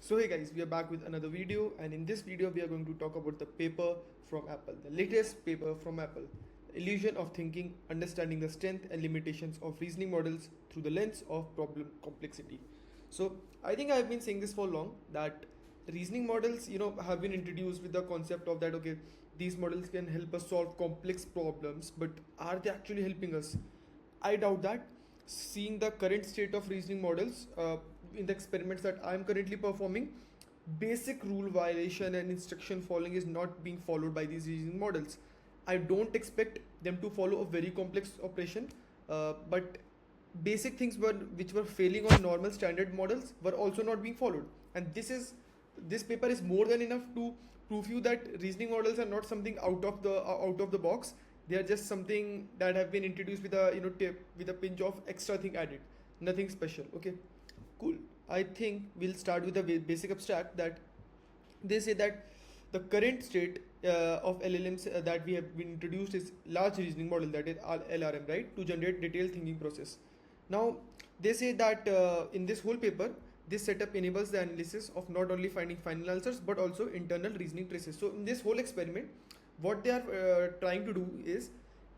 So hey guys, we are back with another video, and in this video we are going to talk about the paper from Apple, the latest paper from Apple, Illusion of Thinking, Understanding the Strength and Limitations of Reasoning Models Through the Lens of Problem Complexity. So I think I've been saying this for long that reasoning models, have been introduced with the concept of that okay, these models can help us solve complex problems, but are they actually helping us? I doubt that. Seeing the current state of reasoning models in the experiments that I'm currently performing, basic rule violation and instruction following is not being followed by these reasoning models. I don't expect them to follow a very complex operation, but basic things which were failing on normal standard models were also not being followed. And this paper is more than enough to prove you that reasoning models are not something out of the box. They are just something that have been introduced with a with a pinch of extra thing added, nothing special. Okay, cool. I think we'll start with the basic abstract that they say that the current state of LLMs that we have been introduced is large reasoning model, that is LRM, right, to generate detailed thinking process. Now they say that in this whole paper, this setup enables the analysis of not only finding final answers but also internal reasoning traces. So in this whole experiment, what they are trying to do is,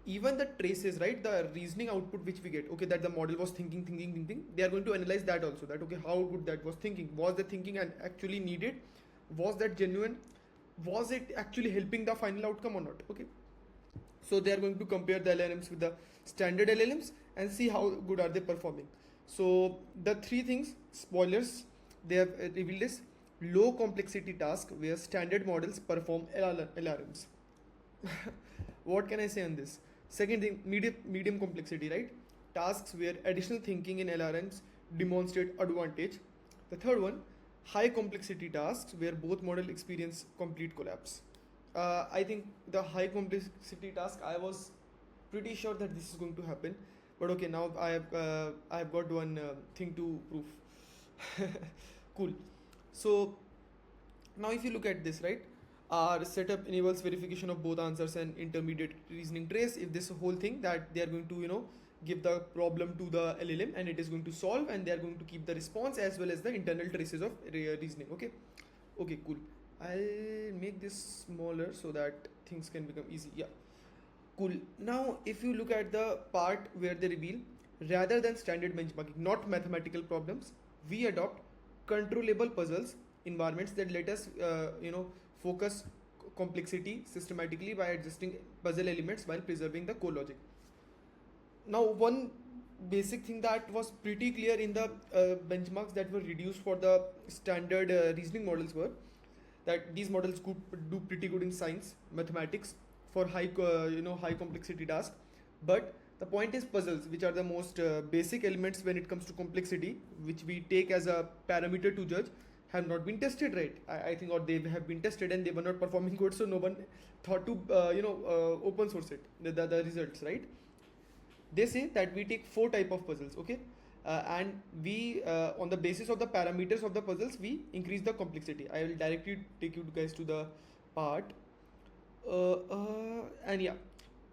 even the traces, right, the reasoning output which we get, okay, that the model was thinking, they are going to analyze that also, that okay, how good that was thinking, was the thinking and actually needed, was that genuine, was it actually helping the final outcome or not. Okay, so they are going to compare the LLMs with the standard LLMs and see how good are they performing. So the three things, spoilers, they have revealed is low complexity task where standard models perform LRMs. What can I say on this? Second thing, medium complexity, right? Tasks where additional thinking in LRMs demonstrate advantage. The third one, high complexity tasks where both model experience complete collapse. I think the high complexity task, I was pretty sure that this is going to happen, but okay, now I have got one thing to prove. Cool. So now if you look at this, right, our setup enables verification of both answers and intermediate reasoning trace. If this whole thing that they are going to give the problem to the LLM and it is going to solve, and they are going to keep the response as well as the internal traces of reasoning. Okay, cool. I'll make this smaller so that things can become easy. Yeah, cool. Now if you look at the part where they reveal, rather than standard benchmarking, not mathematical problems, we adopt controllable puzzles environments that let us focus complexity systematically by adjusting puzzle elements while preserving the core logic. Now one basic thing that was pretty clear in the benchmarks that were reduced for the standard reasoning models were that these models could do pretty good in science, mathematics for high complexity tasks. But the point is, puzzles, which are the most basic elements when it comes to complexity, which we take as a parameter to judge, have not been tested right. I think, or they have been tested and they were not performing good, so no one thought to open source it, the results, right. They say that we take four type of puzzles, okay, and we on the basis of the parameters of the puzzles we increase the complexity. I will directly take you guys to the part, and yeah,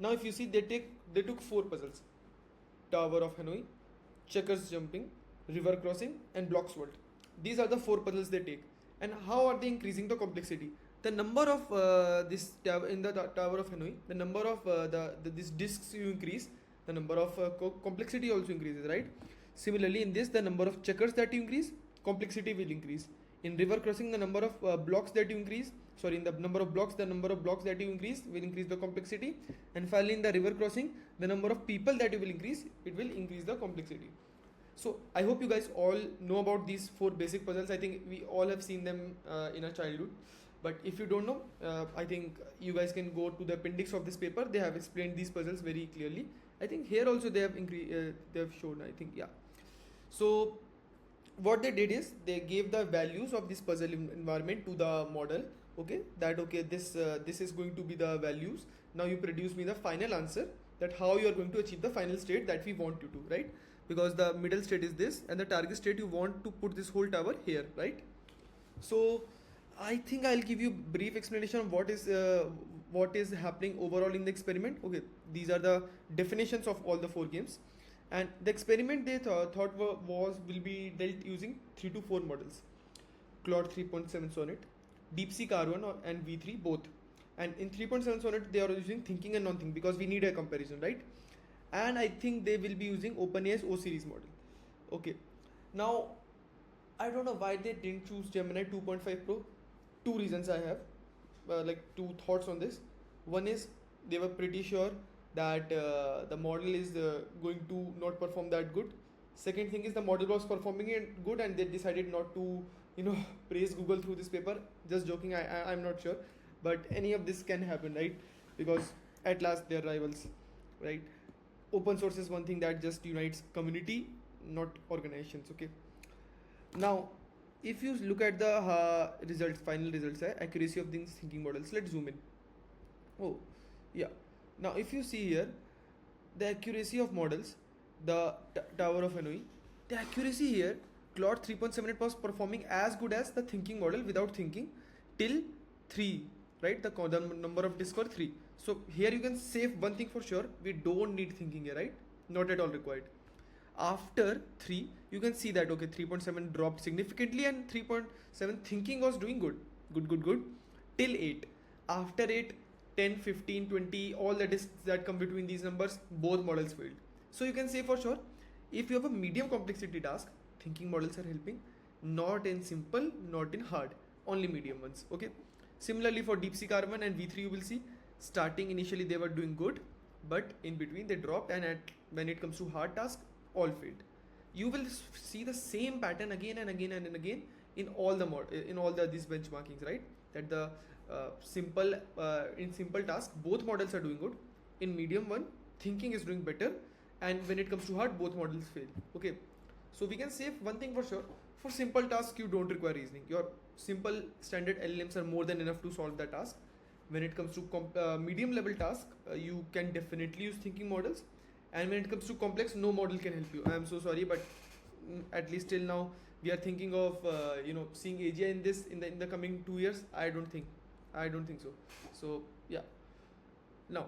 now if you see, they took four puzzles: Tower of Hanoi, checkers jumping, river crossing, and blocks world. These are the four puzzles they take. And how are they increasing the complexity? The number of this tower in the Tower of Hanoi, the number of these discs you increase, the number of complexity also increases, right? Similarly, in this, the number of checkers that you increase, complexity will increase. In river crossing, the number of blocks that you increase, sorry, in the number of blocks that you increase will increase the complexity. And finally, in the river crossing, the number of people that you will increase, it will increase the complexity. So I hope you guys all know about these four basic puzzles. I think we all have seen them in our childhood. But if you don't know, I think you guys can go to the appendix of this paper. They have explained these puzzles very clearly. I think here also they have shown, I think, yeah. So what they did is they gave the values of this puzzle environment to the model. Okay, that okay, this is going to be the values. Now you produce me the final answer, that how you are going to achieve the final state that we want you to, right? Because the middle state is this and the target state you want to put this whole tower here, right? So I think I'll give you brief explanation of what is happening overall in the experiment. Okay, these are the definitions of all the four games, and the experiment they thought will be dealt using 3 to 4 models. Claude 3.7 Sonnet, DeepSeek R1 and V3 both. And in 3.7 Sonnet, they are using thinking and non-thinking because we need a comparison, right? And I think they will be using OpenAI's O series model. Okay. Now, I don't know why they didn't choose Gemini 2.5 Pro. Two reasons I have, like two thoughts on this. One is they were pretty sure that the model is going to not perform that good. Second thing is the model was performing it good and they decided not to, praise Google through this paper. Just joking, I'm not sure, but any of this can happen, right? Because at last they're rivals, right? Open source is one thing that just unites community, not organizations. Okay. Now, if you look at the results, final results, accuracy of these thinking models. Let's zoom in. Oh, yeah. Now, if you see here, the accuracy of models, the Tower of Hanoi, the accuracy here, Claude 3.7 was performing as good as the thinking model without thinking till 3, right? The number of disks were 3. So here you can save one thing for sure. We don't need thinking here, right? Not at all required. After 3, you can see that, okay, 3.7 dropped significantly and 3.7 thinking was doing good. Good. Till 8. After 8, 10, 15, 20, all the disks that come between these numbers, both models failed. So you can say for sure, if you have a medium complexity task, thinking models are helping, not in simple, not in hard, only medium ones. Okay. Similarly for DeepSeek R1 and V3, you will see starting initially they were doing good, but in between they dropped, and when it comes to hard task, all failed. You will see the same pattern again and again in all these benchmarkings, right? That the in simple task both models are doing good. In medium one, thinking is doing better, and when it comes to hard, both models fail. Okay, so we can say one thing for sure: for simple tasks, you don't require reasoning. Your simple standard LLMs are more than enough to solve that task. When it comes to medium level task, you can definitely use thinking models. And when it comes to complex, no model can help you. I am so sorry, but at least till now, we are thinking of seeing AGI in the coming 2 years. I don't think so. So yeah. Now,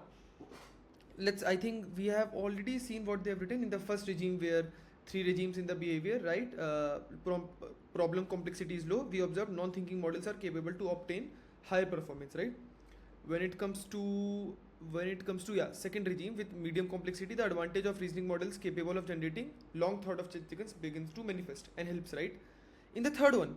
I think we have already seen what they have written in the first regime, where 3 regimes in the behavior, right? Problem complexity is low. We observe non-thinking models are capable to obtain higher performance, right? When it comes to second regime with medium complexity, the advantage of reasoning models capable of generating long thought of sequence begins to manifest and helps, right? In the third one,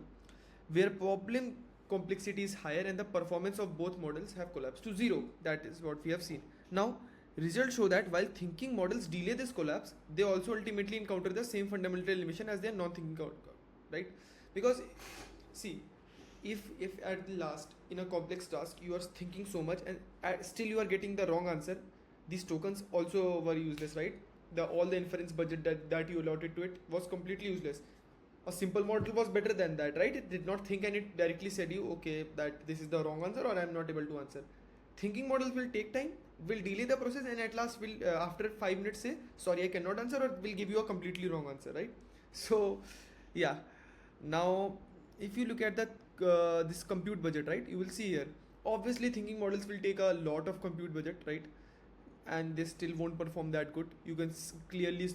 where problem complexity is higher and the performance of both models have collapsed to 0, that is what we have seen. Now, results show that while thinking models delay this collapse, they also ultimately encounter the same fundamental limitation as their non-thinking right? Because see, if at the last in a complex task you are thinking so much and still you are getting the wrong answer, these tokens also were useless, right? All the inference budget that you allotted to it was completely useless. A simple model was better than that, right? It did not think and it directly said you, okay, that this is the wrong answer or I am not able to answer. Thinking models will take time, will delay the process, and at last will after 5 minutes say sorry I cannot answer, or will give you a completely wrong answer, right? So yeah. Now if you look at this compute budget, right, you will see here obviously thinking models will take a lot of compute budget, right? And they still won't perform that good. You can clearly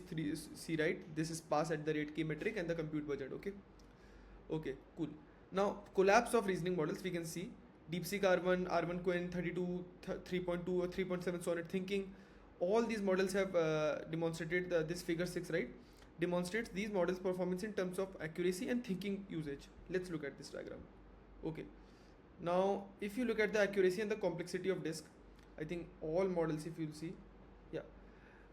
see, right, this is pass at the rate k metric and the compute budget. Okay, cool. Now collapse of reasoning models, we can see DeepSeek R1 Quen 32 3.2 or 3.7 Sonnet thinking. All these models have demonstrated this figure 6, right, demonstrates these models performance in terms of accuracy and thinking usage. Let's look at this diagram. Okay, now if you look at the accuracy and the complexity of disk, I think all models, if you'll see, yeah,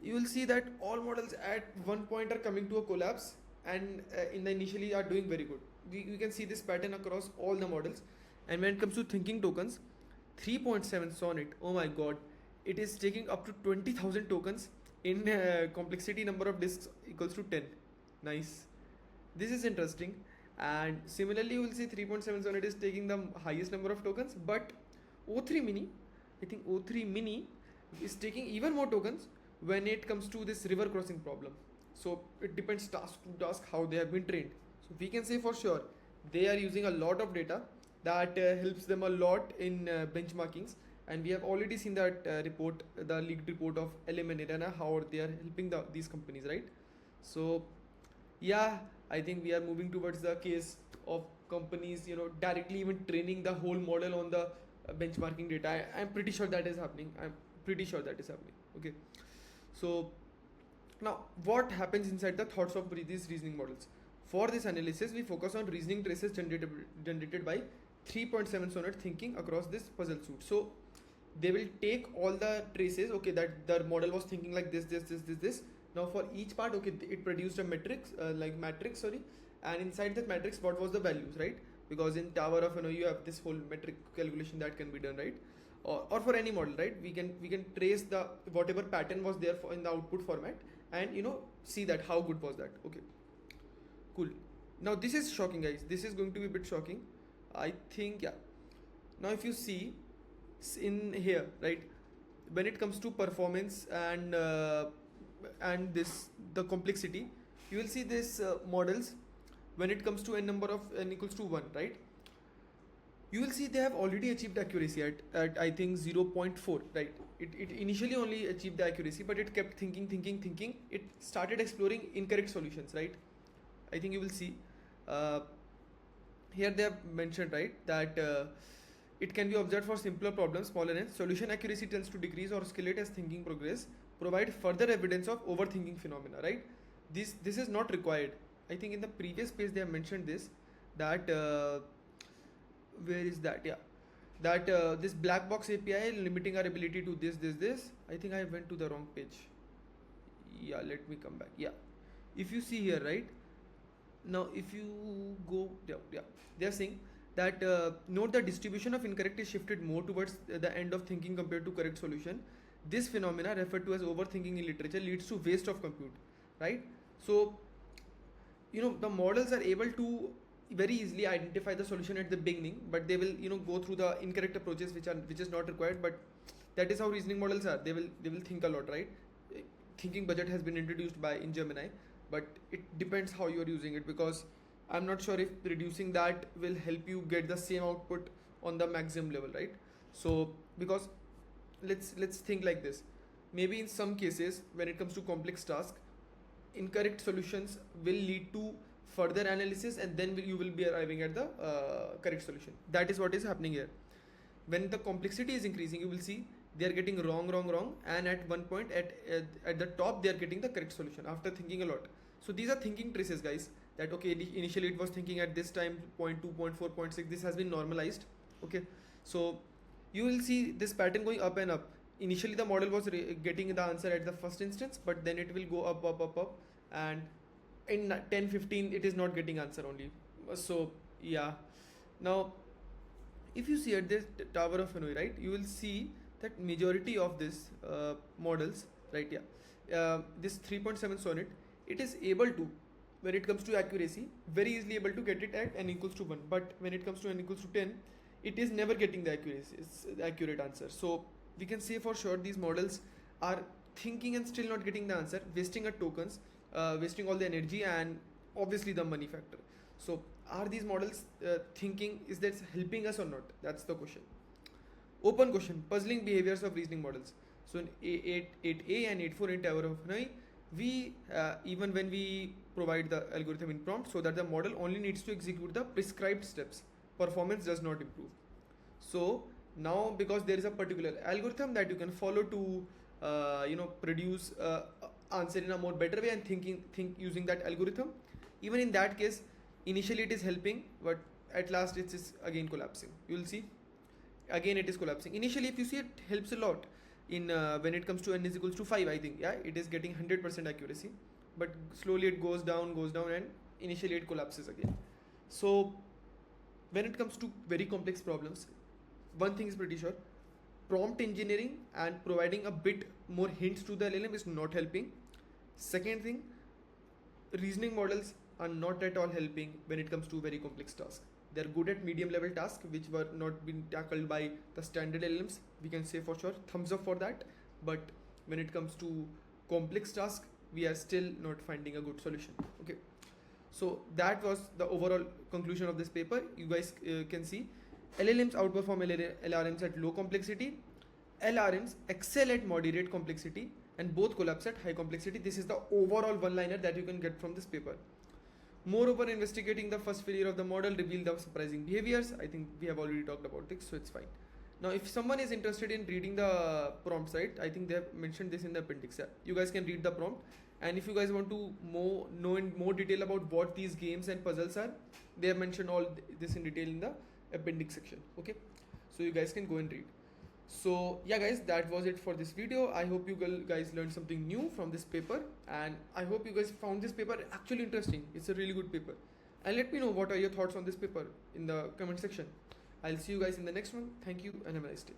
you will see that all models at one point are coming to a collapse, and in the initially are doing very good. We can see this pattern across all the models. And when it comes to thinking tokens, 3.7 Sonnet, oh my god, it is taking up to 20,000 tokens in complexity number of disks equals to 10. Nice. This is interesting. And similarly, you will see 3.7 Sonnet is taking the highest number of tokens, but O3 mini, I think O3 mini is taking even more tokens when it comes to this river crossing problem. So it depends task to task how they have been trained. So we can say for sure they are using a lot of data that helps them a lot in benchmarkings. And we have already seen that report, the leaked report of LM and Irana, how they are helping these companies, right? So yeah, I think we are moving towards the case of companies, directly even training the whole model on the benchmarking data. I'm pretty sure that is happening. Okay. So now what happens inside the thoughts of these reasoning models? For this analysis, we focus on reasoning traces generated by 3.7 sonnet thinking across this puzzle suite. So they will take all the traces, okay, that the model was thinking like this. Now for each part, okay, it produced a matrix, and inside that matrix, what was the values, right? Because in Tower of you have this whole metric calculation that can be done, right? Or for any model, right? We can trace the whatever pattern was there in the output format, and see that how good was that. Okay, cool. Now this is shocking, guys. This is going to be a bit shocking, I think. Yeah. Now if you see in here, right, when it comes to performance and the complexity, you will see this models when it comes to n number of n equals to 1, right? You will see they have already achieved accuracy at I think 0.4, right? It initially only achieved the accuracy, but it kept thinking. It started exploring incorrect solutions, right? I think you will see here they have mentioned, right, that it can be observed for simpler problems, smaller n. Solution accuracy tends to decrease or escalate as thinking progress. Provide further evidence of overthinking phenomena, right? This is not required. I think in the previous page they have mentioned this, that where is that? Yeah, that this black box API limiting our ability to this. I think I went to the wrong page. Yeah, let me come back. Yeah, if you see here, right, now if you go, yeah, they are saying that note the distribution of incorrect is shifted more towards the end of thinking compared to correct solution. This phenomena, referred to as overthinking in literature, leads to waste of compute, right? So the models are able to very easily identify the solution at the beginning, but they will go through the incorrect approaches which is not required. But that is how reasoning models are. They will think a lot, right? Thinking budget has been introduced in Gemini, but it depends how you are using it, because I'm not sure if reducing that will help you get the same output on the maximum level, right? So because let's think like this. Maybe in some cases when it comes to complex tasks, incorrect solutions will lead to further analysis, and then you will be arriving at the correct solution. That is what is happening here. When the complexity is increasing, you will see they are getting wrong, and at one point at the top they are getting the correct solution after thinking a lot. So these are thinking traces, guys, that okay, initially it was thinking at this time 0.2, 0.4, 0.6. This has been normalized. Okay, so you will see this pattern going up and up. Initially the model was getting the answer at the first instance, but then it will go up, and in 10-15 it is not getting answer only. So yeah, now if you see at this Tower of Hanoi, right, you will see that majority of this models, right, yeah, this 3.7 sonnet, it is able to, when it comes to accuracy, very easily able to get it at n equals to 1, but when it comes to n equals to 10, it is never getting the accurate answer. So we can say for sure these models are thinking and still not getting the answer, wasting our tokens, wasting all the energy, and obviously the money factor. So are these models thinking? Is that helping us or not? That's the question. Open question: puzzling behaviors of reasoning models. So in 8A and 8.4 in Tower of Hanoi, we even when we provide the algorithm in prompt, so that the model only needs to execute the prescribed steps, performance does not improve. So now, because there is a particular algorithm that you can follow to produce answer in a more better way, and think using that algorithm, even in that case initially it is helping, but at last it is again collapsing. You will see again it is collapsing. Initially, if you see, it helps a lot in when it comes to n is equals to 5, I think, yeah, it is getting 100% accuracy, but slowly it goes down, and initially it collapses again. So when it comes to very complex problems, one thing is pretty sure: prompt engineering and providing a bit more hints to the LLM is not helping. Second thing, reasoning models are not at all helping when it comes to very complex tasks. They're good at medium level tasks which were not been tackled by the standard LLMs. We can say for sure thumbs up for that. But when it comes to complex tasks, we are still not finding a good solution. Okay, so that was the overall conclusion of this paper. You guys can see LLMs outperform LRMs at low complexity. LRMs excel at moderate complexity, and both collapse at high complexity. This is the overall one-liner that you can get from this paper. Moreover, investigating the first failure of the model revealed the surprising behaviors. I think we have already talked about this, so it's fine. Now, if someone is interested in reading the prompt, right, I think they have mentioned this in the appendix. Yeah. You guys can read the prompt, and if you guys want to know in more detail about what these games and puzzles are, they have mentioned all this in detail in the appendix section. Okay, so you guys can go and read. So yeah guys, that was it for this video. I hope you guys learned something new from this paper, and I hope you guys found this paper actually interesting. It's a really good paper, and let me know what are your thoughts on this paper in the comment section. I'll see you guys in the next one. Thank you and have a nice day.